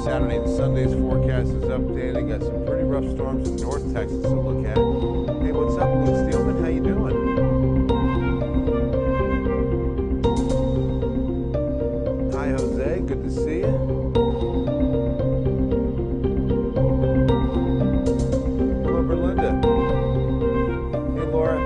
Saturday and Sunday's forecast is updated. Got some pretty rough storms in North Texas to look at. Hey, what's up, Lou Steelman? How you doing? Hi, Jose. Good to see you. Hello, Berlinda. Hey, Laura.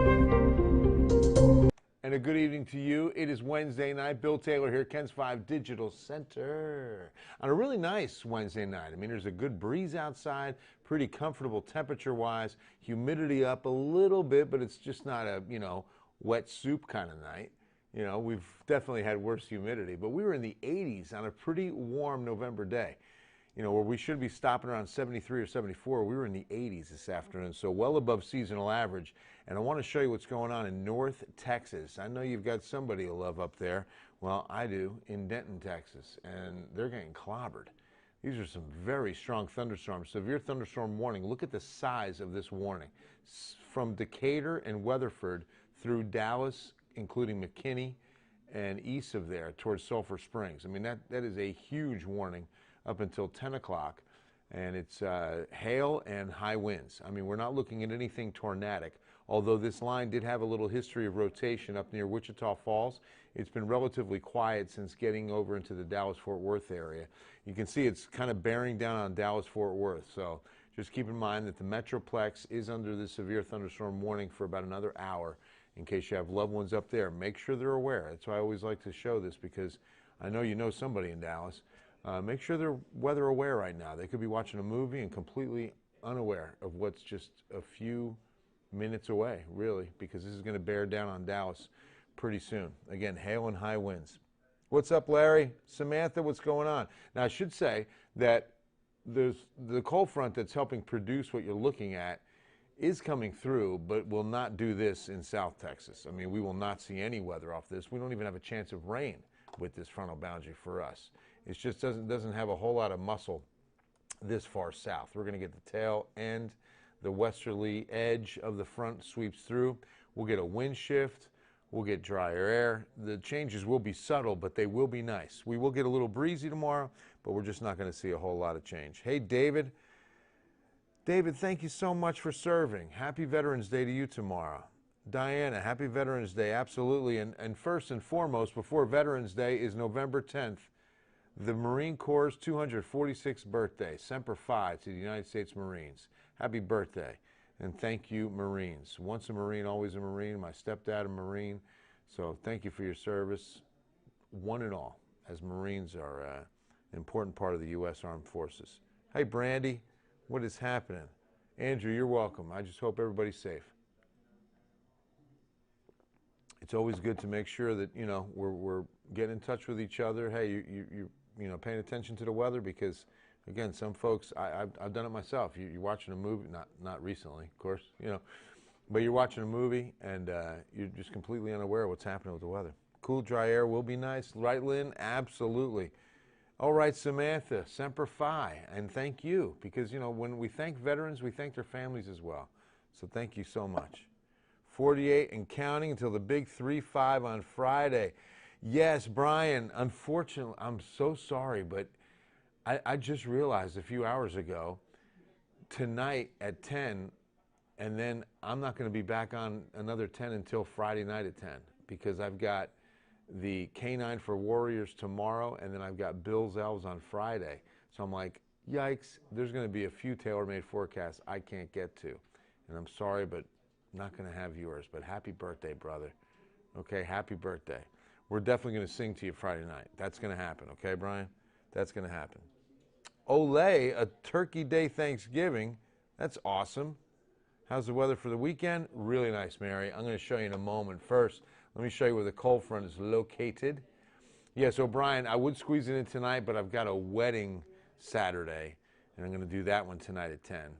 And a good evening to you. It is Wednesday night. Bill Taylor here, Ken's 5 Digital Center. On a really nice Wednesday night. I mean, there's a good breeze outside, pretty comfortable temperature-wise, humidity up a little bit, but it's just not a, wet soup kind of night. We've definitely had worse humidity, but we were in the 80s on a pretty warm November day. Where we should be stopping around 73 or 74, we were in the 80s this afternoon, so well above seasonal average. And I want to show you what's going on in North Texas. I know you've got somebody you love up there. Well, I do, in Denton, Texas, and they're getting clobbered. These are some very strong thunderstorms. Severe thunderstorm warning. Look at the size of this warning. From Decatur and Weatherford through Dallas, including McKinney, and east of there towards Sulphur Springs. I mean, that is a huge warning up until 10 o'clock, and it's hail and high winds. I mean, we're not looking at anything tornadic, although this line did have a little history of rotation up near Wichita Falls. It's been relatively quiet since getting over into the Dallas-Fort Worth area. You can see it's kind of bearing down on Dallas-Fort Worth, so just keep in mind that the Metroplex is under the severe thunderstorm warning for about another hour in case you have loved ones up there. Make sure they're aware. That's why I always like to show this, because I know you know somebody in Dallas. Make sure they're weather aware right now. They could be watching a movie and completely unaware of what's just a few minutes away, really, because this is going to bear down on Dallas pretty soon. Again, hail and high winds. What's up, Larry? Samantha, what's going on? Now, I should say that the cold front that's helping produce what you're looking at is coming through, but will not do this in South Texas. I mean, we will not see any weather off this. We don't even have a chance of rain with this frontal boundary for us. It just doesn't have a whole lot of muscle this far south. We're going to get the tail end, the westerly edge of the front sweeps through. We'll get a wind shift. We'll get drier air. The changes will be subtle, but they will be nice. We will get a little breezy tomorrow, but we're just not going to see a whole lot of change. Hey, David. David, thank you so much for serving. Happy Veterans Day to you tomorrow. Diana, happy Veterans Day, absolutely. And first and foremost, before Veterans Day is November 10th, the Marine Corps' 246th birthday. Semper Fi to the United States Marines. Happy birthday, and thank you, Marines. Once a Marine, always a Marine. My stepdad a Marine, so thank you for your service, one and all, as Marines are an important part of the U.S. Armed Forces. Hey, Brandy, what is happening? Andrew, you're welcome. I just hope everybody's safe. It's always good to make sure that, we're getting in touch with each other. Hey, you're paying attention to the weather, because, again, some folks, I've done it myself. You're watching a movie, not recently, of course, but you're watching a movie and you're just completely unaware of what's happening with the weather. Cool, dry air will be nice. Right, Lynn? Absolutely. All right, Samantha, Semper Fi, and thank you, because, when we thank veterans, we thank their families as well. So thank you so much. 48 and counting until the big 3-5 on Friday. Yes, Brian, unfortunately, I'm so sorry, but I just realized a few hours ago, tonight at 10, and then I'm not going to be back on another 10 until Friday night at 10, because I've got the K9 for Warriors tomorrow, and then I've got Bills Elves on Friday. So I'm like, yikes, there's going to be a few tailor-made forecasts I can't get to. And I'm sorry, but not going to have yours. But happy birthday, brother. Okay, happy birthday. We're definitely going to sing to you Friday night. That's going to happen, okay, Brian? That's going to happen. Olay, a Turkey Day Thanksgiving. That's awesome. How's the weather for the weekend? Really nice, Mary. I'm going to show you in a moment. First, let me show you where the cold front is located. Yeah, so Brian, I would squeeze it in tonight, but I've got a wedding Saturday, and I'm going to do that one tonight at 10.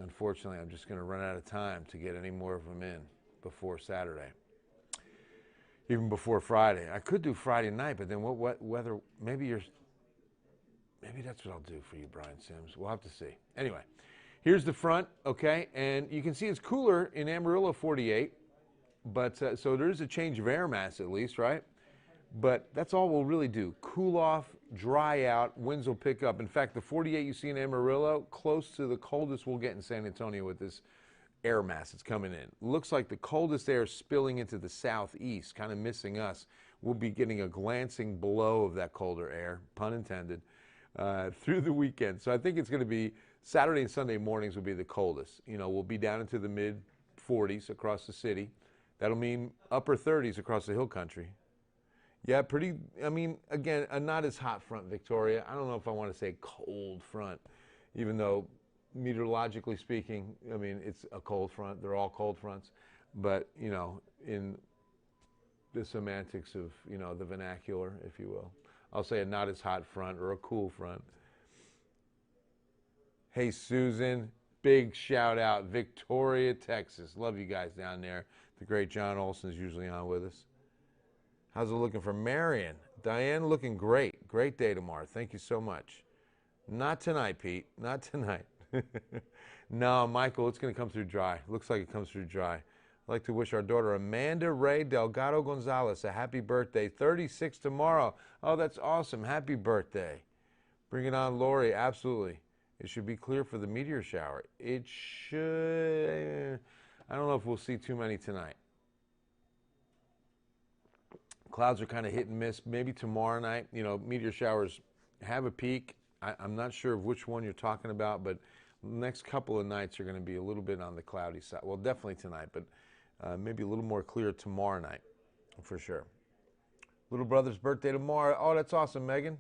Unfortunately, I'm just going to run out of time to get any more of them in before Saturday. Even before Friday. I could do Friday night, but then what weather, maybe that's what I'll do for you, Brian Sims. We'll have to see. Anyway, here's the front, okay? And you can see it's cooler in Amarillo, 48. But so there's a change of air mass at least, right? But that's all we'll really do. Cool off, dry out, winds will pick up. In fact, the 48 you see in Amarillo, close to the coldest we'll get in San Antonio with this air mass that's coming in. Looks like the coldest air is spilling into the southeast, kind of missing us. We'll be getting a glancing blow of that colder air, pun intended, through the weekend. So I think it's going to be Saturday and Sunday mornings will be the coldest. You know, we'll be down into the mid 40s across the city. That'll mean upper 30s across the hill country. Yeah, pretty, I mean, again, a not as hot front, Victoria. I don't know if I want to say cold front, even though meteorologically speaking, I mean, it's a cold front. They're all cold fronts. But, you know, in the semantics of, you know, the vernacular, if you will, I'll say a not as hot front or a cool front. Hey, Susan, big shout out, Victoria, Texas. Love you guys down there. The great John Olson's usually on with us. How's it looking for Marion? Diane, looking great. Great day tomorrow. Thank you so much. Not tonight, Pete. Not tonight. No, Michael, it's going to come through dry. Looks like it comes through dry. I'd like to wish our daughter Amanda Ray Delgado Gonzalez a happy birthday. 36 tomorrow. Oh, that's awesome. Happy birthday. Bring it on, Lori. Absolutely. It should be clear for the meteor shower. It should. I don't know if we'll see too many tonight. Clouds are kind of hit and miss. Maybe tomorrow night, you know, meteor showers have a peak. I'm not sure of which one you're talking about, but the next couple of nights are going to be a little bit on the cloudy side. Well, definitely tonight, but maybe a little more clear tomorrow night for sure. Little brother's birthday tomorrow. Oh, that's awesome, Megan.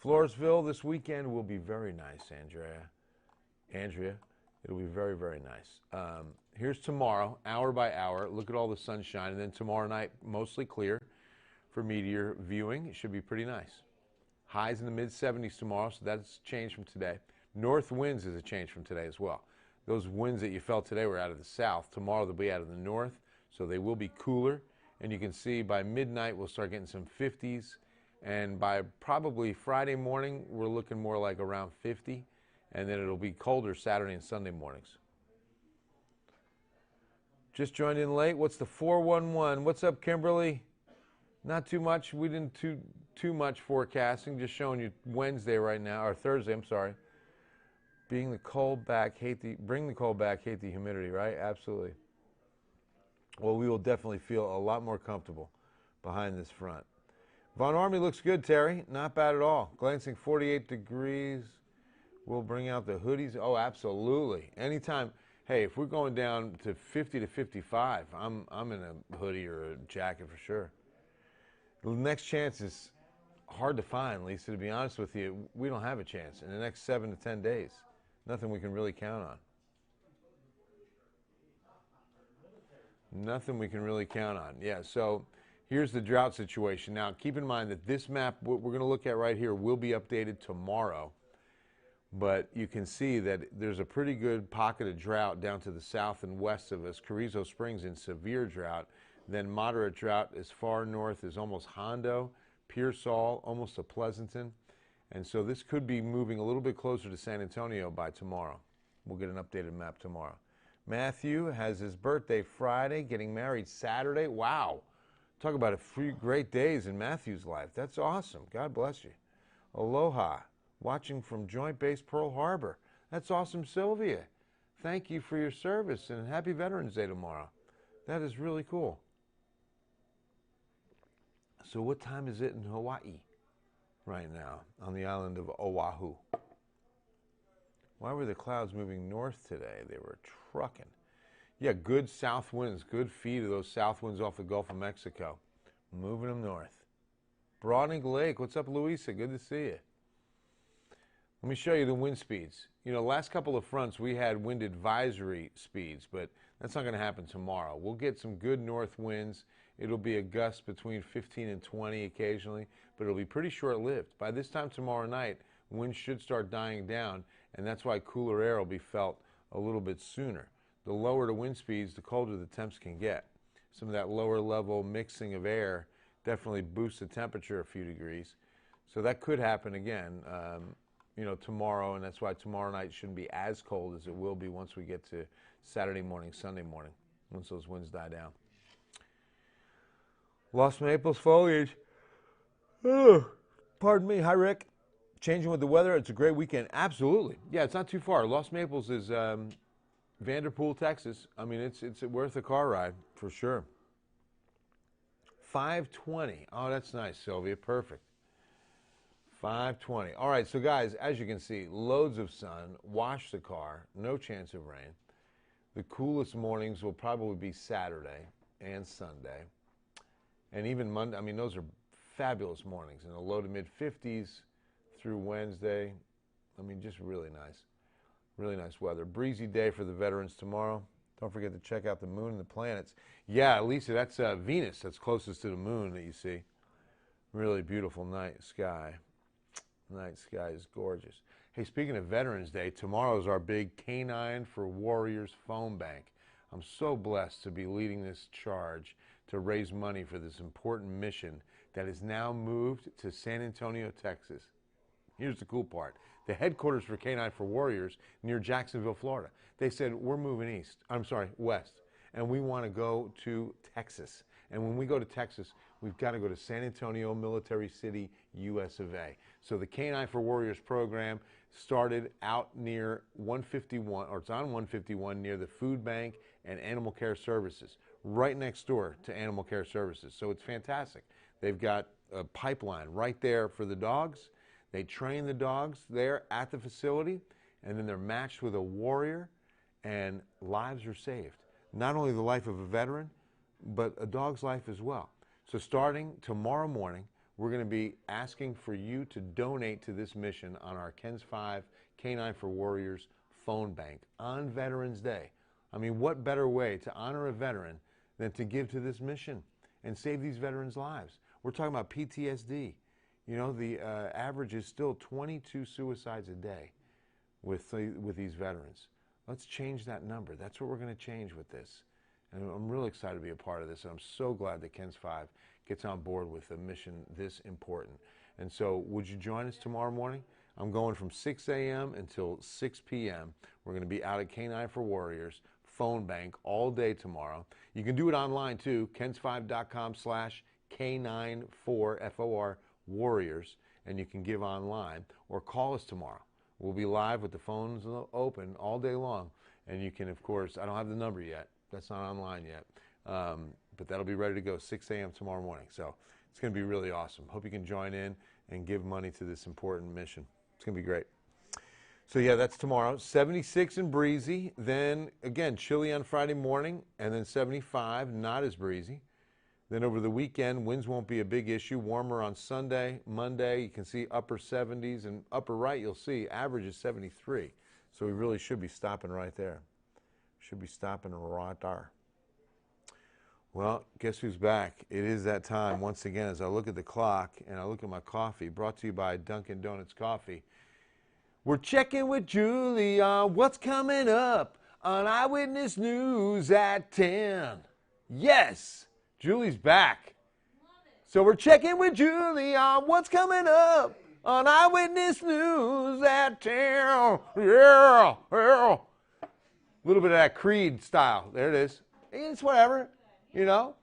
Floresville this weekend will be very nice, Andrea. It'll be very, very nice. Here's tomorrow, hour by hour. Look at all the sunshine. And then tomorrow night, mostly clear for meteor viewing. It should be pretty nice. Highs in the mid-70s tomorrow, so that's changed from today. North winds is a change from today as well. Those winds that you felt today were out of the south. Tomorrow they'll be out of the north, so they will be cooler. And you can see by midnight we'll start getting some 50s. And by probably Friday morning, we're looking more like around 50. And then it'll be colder Saturday and Sunday mornings. Just joined in late. What's the 411? What's up, Kimberly? Not too much. We didn't too much forecasting. Just showing you Wednesday right now, or Thursday, I'm sorry. Bring the cold back, hate the humidity, right? Absolutely. Well, we will definitely feel a lot more comfortable behind this front. Von Army looks good, Terry. Not bad at all. Glancing 48 degrees. We'll bring out the hoodies. Oh, absolutely. Anytime. Hey, if we're going down to 50 to 55, I'm in a hoodie or a jacket for sure. The next chance is hard to find, Lisa, to be honest with you. We don't have a chance in the next 7 to 10 days. Nothing we can really count on. Nothing we can really count on. Yeah, so here's the drought situation. Now, keep in mind that this map, what we're going to look at right here, will be updated tomorrow. But you can see that there's a pretty good pocket of drought down to the south and west of us. Carrizo Springs in severe drought. Then moderate drought as far north as almost Hondo, Pearsall, almost to Pleasanton. And so this could be moving a little bit closer to San Antonio by tomorrow. We'll get an updated map tomorrow. Matthew has his birthday Friday, getting married Saturday. Wow. Talk about a few great days in Matthew's life. That's awesome. God bless you. Aloha. Watching from Joint Base Pearl Harbor. That's awesome, Sylvia. Thank you for your service, and happy Veterans Day tomorrow. That is really cool. So what time is it in Hawaii right now on the island of Oahu? Why were the clouds moving north today? They were trucking. Yeah, good south winds, good feed of those south winds off the Gulf of Mexico. Moving them north. Broadening Lake, what's up, Louisa? Good to see you. Let me show you the wind speeds. You know, last couple of fronts we had wind advisory speeds, but that's not going to happen tomorrow. We'll get some good north winds. It'll be a gust between 15 and 20 occasionally, but it'll be pretty short-lived. By this time tomorrow night, winds should start dying down, and that's why cooler air will be felt a little bit sooner. The lower the wind speeds, the colder the temps can get. Some of that lower level mixing of air definitely boosts the temperature a few degrees. So that could happen again, you know, tomorrow, and that's why tomorrow night shouldn't be as cold as it will be once we get to Saturday morning, Sunday morning, once those winds die down. Lost Maples foliage. Oh, pardon me. Hi, Rick. Changing with the weather. It's a great weekend. Absolutely. Yeah, it's not too far. Los Maples is Vanderpool, Texas. I mean, it's worth a car ride for sure. 520. Oh, that's nice, Sylvia. Perfect. 520. All right, so guys, as you can see, loads of sun. Wash the car. No chance of rain. The coolest mornings will probably be Saturday and Sunday. And even Monday. I mean, those are fabulous mornings in the low to mid 50s through Wednesday. I mean, just really nice. Really nice weather. Breezy day for the veterans tomorrow. Don't forget to check out the moon and the planets. Yeah, Lisa, that's Venus. That's closest to the moon that you see. Really beautiful night sky. Night sky is gorgeous. Hey, speaking of Veterans Day, tomorrow is our big Canine for Warriors phone bank. I'm so blessed to be leading this charge to raise money for this important mission that is now moved to San Antonio, Texas. Here's the cool part. The headquarters for Canine for Warriors near Jacksonville, Florida. They said, we're moving west, and we want to go to Texas. And when we go to Texas, we've got to go to San Antonio, Military City, US of A. So the Canine for Warriors program started out near 151, or it's on 151 near the Food Bank and Animal Care Services, right next door to Animal Care Services. So it's fantastic. They've got a pipeline right there for the dogs. They train the dogs there at the facility, and then they're matched with a warrior, and lives are saved. Not only the life of a veteran, but a dog's life as well. So starting tomorrow morning, we're going to be asking for you to donate to this mission on our KENS 5 Canine for Warriors phone bank on Veterans Day. I mean, what better way to honor a veteran than to give to this mission and save these veterans' lives? We're talking about PTSD. You know, the average is still 22 suicides a day with these veterans. Let's change that number. That's what we're going to change with this. And I'm really excited to be a part of this. And I'm so glad that KENS 5 gets on board with a mission this important. And so would you join us tomorrow morning? I'm going from 6 a.m. until 6 p.m. We're going to be out at Canine for Warriors phone bank all day tomorrow. You can do it online too, kens5.com/K94, F-O-R, Warriors, and you can give online or call us tomorrow. We'll be live with the phones open all day long, and you can, of course, I don't have the number yet. That's not online yet, but that'll be ready to go 6 a.m. tomorrow morning. So it's going to be really awesome. Hope you can join in and give money to this important mission. It's going to be great. So yeah, that's tomorrow. 76 and breezy. Then again, chilly on Friday morning, and then 75, not as breezy. Then over the weekend, winds won't be a big issue. Warmer on Sunday, Monday. You can see upper 70s, and upper right you'll see average is 73. So we really should be stopping right there. Should be stopping right there. Well, guess who's back? It is that time once again as I look at the clock and I look at my coffee, brought to you by Dunkin' Donuts Coffee. We're checking with Julie on what's coming up on Eyewitness News at 10. Yes, Julie's back. So we're checking with Julie on what's coming up on Eyewitness News at 10. Yeah, yeah. A little bit of that Creed style. There it is. It's whatever, you know.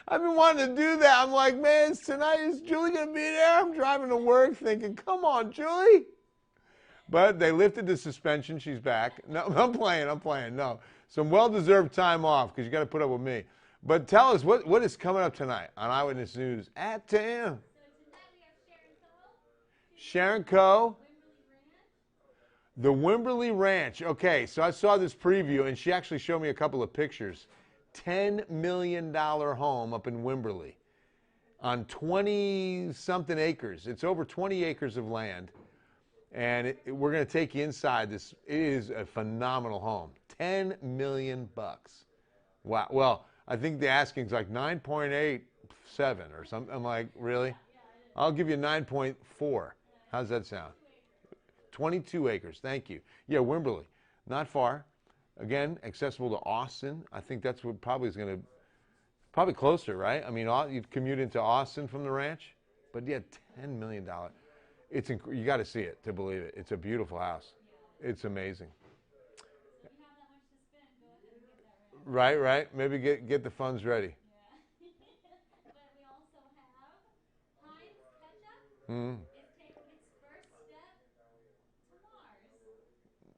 I've been wanting to do that. I'm like, man, tonight is Julie going to be there? I'm driving to work thinking, come on, Julie. But they lifted the suspension. She's back. No, I'm playing. No. Some well-deserved time off because you got to put up with me. But tell us, what is coming up tonight on Eyewitness News at 10? So tonight we have Sharon Coe. The Wimberley Ranch. Okay, so I saw this preview, and she actually showed me a couple of pictures. $10 million home up in Wimberley on 20-something acres. It's over 20 acres of land, and we're going to take you inside this. It is a phenomenal home. $10 million bucks. Wow. Well, I think the asking is like 9.87 or something. I'm like, really? I'll give you 9.4. How's that sound? 22 acres. Thank you. Yeah, Wimberley. Not far. Again, accessible to Austin. I think that's what probably is going to, probably closer, right? I mean, you'd commute into Austin from the ranch. But yeah, $10 million. You got to see it to believe it. It's a beautiful house. It's amazing. Right. Maybe get the funds ready. Mm. is taking its first step to Mars.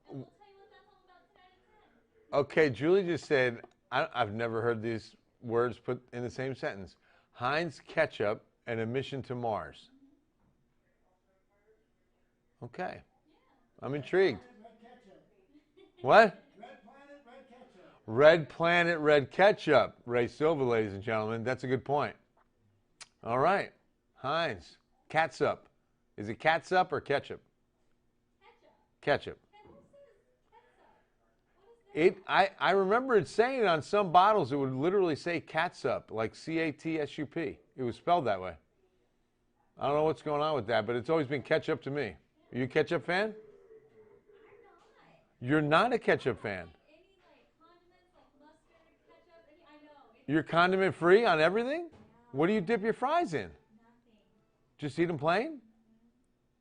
And we'll tell you what that's all about tonight at 10. Okay, Julie just said, I've never heard these words put in the same sentence. Heinz ketchup and a mission to Mars. Okay, I'm intrigued. Red ketchup. What? Red planet, red ketchup. Red planet, red ketchup. Ray Silva, ladies and gentlemen. That's a good point. All right. Heinz. Catsup. Is it catsup or ketchup? Ketchup. I remember it saying it on some bottles. It would literally say catsup, like C-A-T-S-U-P. It was spelled that way. I don't know what's going on with that, but it's always been ketchup to me. Are you a ketchup fan? You're not a ketchup fan. You're condiment free on everything? What do you dip your fries in? Just eat them plain?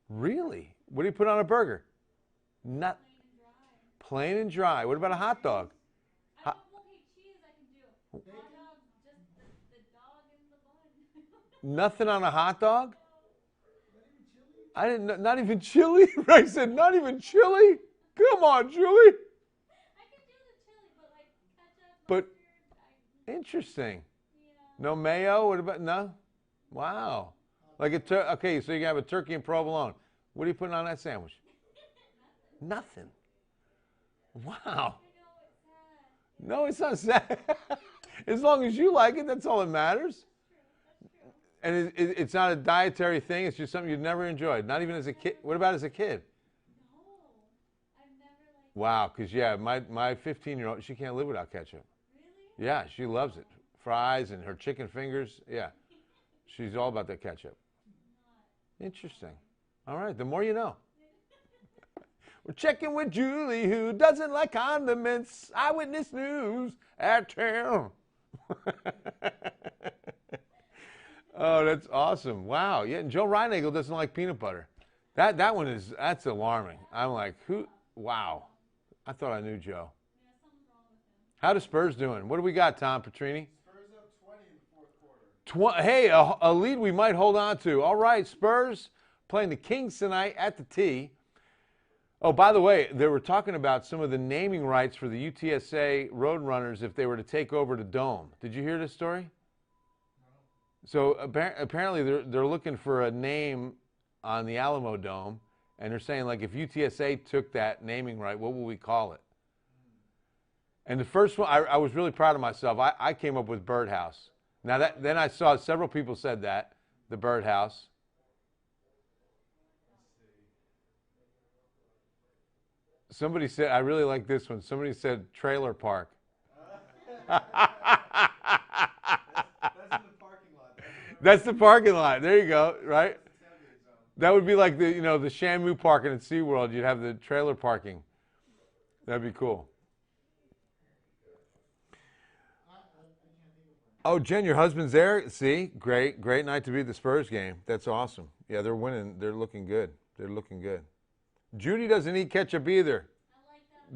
Really? What do you put on a burger? Not plain and dry. What about a hot dog? Cheese I can do. Hot dog, just the dog in the bun. Nothing on a hot dog? I didn't know, not even chili? Ray said, not even chili? Come on, Julie. I can do the chili, but like ketchup, But mustard, interesting. yeah. No mayo? What about, no? Wow. Like okay, so you have a turkey and provolone. What are you putting on that sandwich? Nothing. Wow. No, it's not sad. As long as you like it, that's all that matters. And it's not a dietary thing. It's just something you've never enjoyed. Not even as a kid. What about as a kid? No, I've never liked. Wow, because yeah, my 15-year-old, she can't live without ketchup. Really? Yeah, she loves it. Fries and her chicken fingers. Yeah, she's all about that ketchup. Interesting. All right, the more you know. We're checking with Julie, who doesn't like condiments. Eyewitness News at 10. Oh, that's awesome. Wow. Yeah, and Joe Reinagle doesn't like peanut butter. That one that's alarming. I'm like, who? Wow. I thought I knew Joe. Yeah, something's wrong with him. How the Spurs doing? What do we got, Tom Petrini? Spurs up 20 in the fourth quarter. Hey, a lead we might hold on to. All right, Spurs playing the Kings tonight at the T. Oh, by the way, they were talking about some of the naming rights for the UTSA Roadrunners if they were to take over the Dome. Did you hear this story? No. So apparently they're looking for a name on the Alamo Dome, and they're saying, like, if UTSA took that naming right, what would we call it? And the first one, I was really proud of myself. I came up with Birdhouse. Now, then I saw several people said that, the Birdhouse. Somebody said, I really like this one. Somebody said Trailer Park. That's in the parking lot. That's the parking lot. There you go, right? That would be like the Shamu parking at SeaWorld. You'd have the trailer parking. That'd be cool. Oh, Jen, your husband's there? See? Great night to be at the Spurs game. That's awesome. Yeah, they're winning. They're looking good. They're looking good. Judy doesn't eat ketchup either.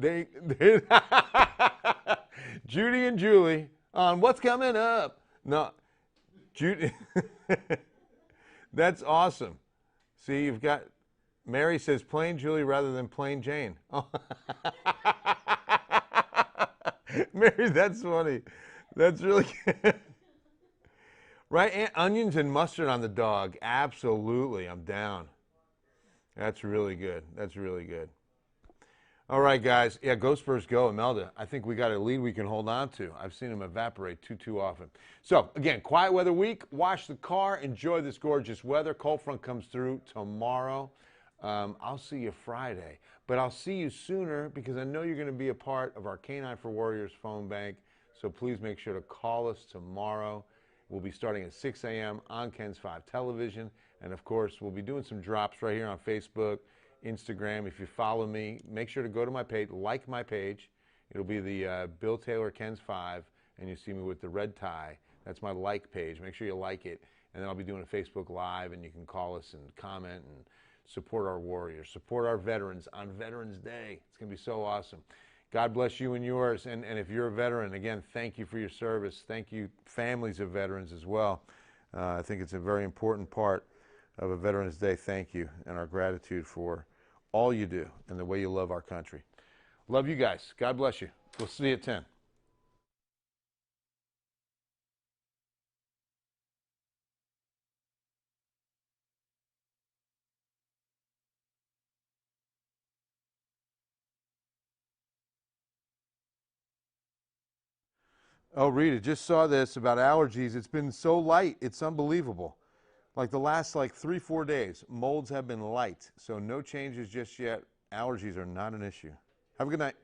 I like that. Judy and Julie on What's Coming Up. No, Judy. That's awesome. See, you've got, Mary says plain Julie rather than plain Jane. Oh. Mary, that's funny. That's really good. Right? Onions and mustard on the dog. Absolutely. I'm down. That's really good. That's really good. All right, guys. Yeah, go Spurs, go. Imelda, I think we got a lead we can hold on to. I've seen them evaporate too often. So, again, quiet weather week. Wash the car. Enjoy this gorgeous weather. Cold front comes through tomorrow. I'll see you Friday. But I'll see you sooner because I know you're going to be a part of our K9 for Warriors phone bank. So please make sure to call us tomorrow. We'll be starting at 6 a.m. on Ken's 5 television. And, of course, we'll be doing some drops right here on Facebook, Instagram. If you follow me, make sure to go to my page, like my page. It'll be the Bill Taylor Ken's 5, and you see me with the red tie. That's my like page. Make sure you like it. And then I'll be doing a Facebook Live, and you can call us and comment and support our warriors, support our veterans on Veterans Day. It's going to be so awesome. God bless you and yours. And if you're a veteran, again, thank you for your service. Thank you, families of veterans as well. I think it's a very important part of a Veterans Day thank you and our gratitude for all you do and the way you love our country. Love you guys. God bless you. We'll see you at 10. Oh, Rita, just saw this about allergies. It's been so light. It's unbelievable. Like the last 3-4 days, molds have been light. So no changes just yet. Allergies are not an issue. Have a good night.